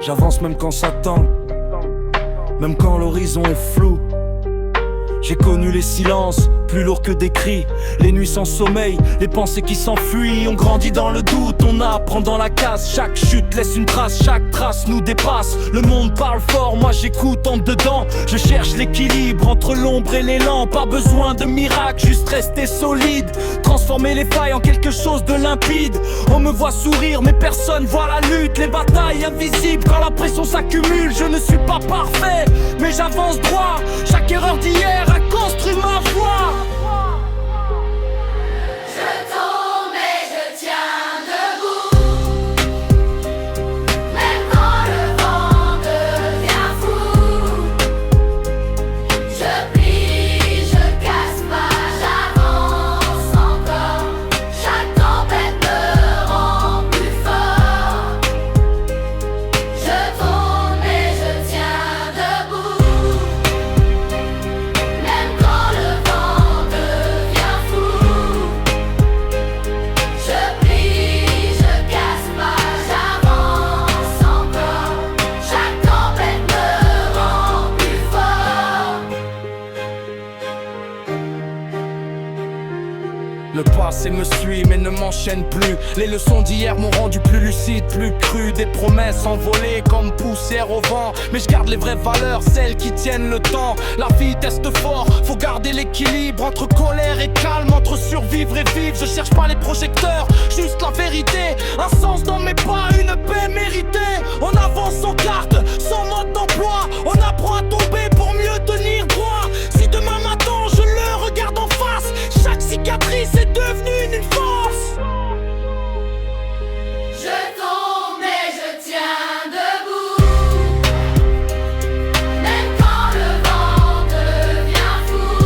J'avance même quand ça tend, même quand l'horizon est flou. J'ai connu les silences, plus lourds que des cris. Les nuits sans sommeil, les pensées qui s'enfuient. On grandit dans le doute, on apprend dans la casse. Chaque chute laisse une trace, chaque trace nous dépasse. Le monde parle fort, moi j'écoute en dedans. Je cherche l'équilibre entre l'ombre et l'élan. Pas besoin de miracle, juste rester solide. Transformer les failles en quelque chose de limpide. On me voit sourire mais personne voit la lutte. Les batailles invisibles quand la pression s'accumule. Je ne suis pas parfait mais j'avance droit. Chaque erreur d'hier a construit ma voie. Je tombe mais je tiens debout, même quand le vent devient fou. Je plie, je casse pas, j'avance encore. Chaque tempête me rend plus fort. Je tombe mais je tiens debout, même quand le vent devient fou. Je plie, je casse pas, j'avance encore. Chaque tempête me rend plus fort. Le passé me suit mais ne m'enchaîne plus. Les leçons d'hier m'ont rendu plus lucide, plus cru. Des promesses envolées comme poussière au vent. Mais je garde les vraies valeurs, celles qui tiennent le temps. La vie teste fort, faut garder l'équilibre entre colère et calme, entre survivre et vivre. Je cherche pas les projecteurs, juste la vérité. Un sens dans mes pas, une paix méritée. On avance sans carte, sans mode d'emploi. On apprend à tomber pour mieux tenir droit. Si demain m'attend, je le regarde en face. Chaque cicatrice est devenue une force. Je tombe mais je tiens debout, même quand le vent devient fou.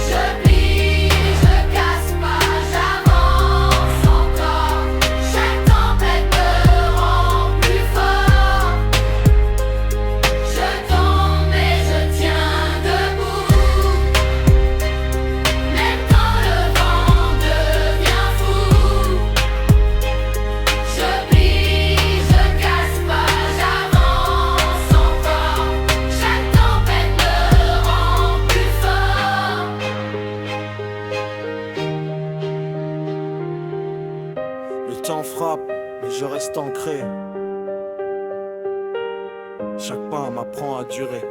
Je plie, je casse pas, j'avance encore. Chaque tempête me rend plus fort. Je tombe mais je tiens debout, même quand le vent devient fou. Je plie, je casse pas, j'avance encore. Chaque tempête me rend plus fort. Le temps frappe, mais je reste ancré. Chaque pas m'apprend à durer.